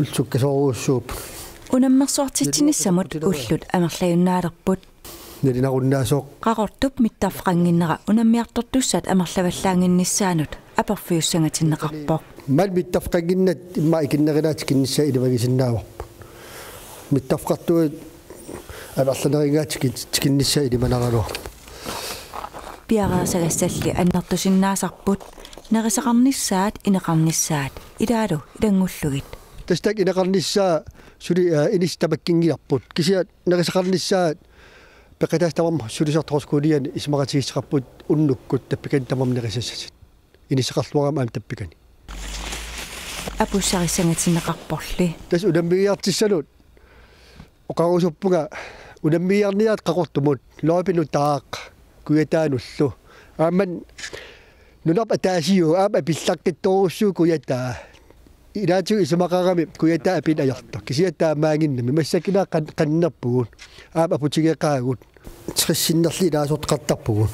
улсуккасоруussууп унаммерсуартитсинissamут уллут амерлаюннаалерпут нелинаруннаасоо qaqortup mittaafqanginnera unammiartortussat amerlavallаангиннissaanut aperfiussangatinnеqarpoq мал миттафқангиннат имма икиннерилаат киннisса иливагисиннааварпут миттафқартуат амерланерингаат киннisса илиманаралуар piaraasagasalli annertusinnaasarput nerisaqarnissaat ineqarnissaat ilaalu ilangulluгит тастак инеқарниссаа сули инистамаккингиларпут кисиат неrisaqarnissaat пекатаастамам сулисарторскуулиан исмаратигиссеқарпут уннуккут таппикан тамам нерисассат инисеқарлуарам аам таппикани апуссарисангатинеқарпорли тас унаммигиартиссалут оқарусуппуга унаммигиарниаат қақортумут лоопину таақ куятаануллу ааман нунап атаасиу аама пиллаққитторуссуу куятаа илаату исмақарами куятаа апин аярта кисиаттаа маангиннами массакинаа қаннерпугут аама путигеқаагут триссиннерли илаасорт қартарпугут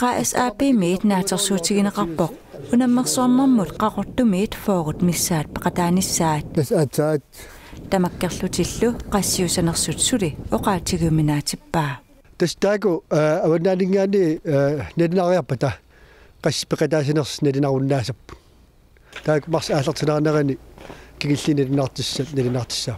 qaasaapiimiit naatersuutigineqarpoq unammersuarnermut qaqortumiit foorut missaat peqataanissaat тас атсаат tamakkerlutillu qassiusanersut suli oqaatiguminaatippaa тастааку аваннаалингаани нелинариарпата qassipeqataasinerс нелинаруннаасаппут таак марс аалертинаарнерани кигиллинелинартиссат нелинартиссаа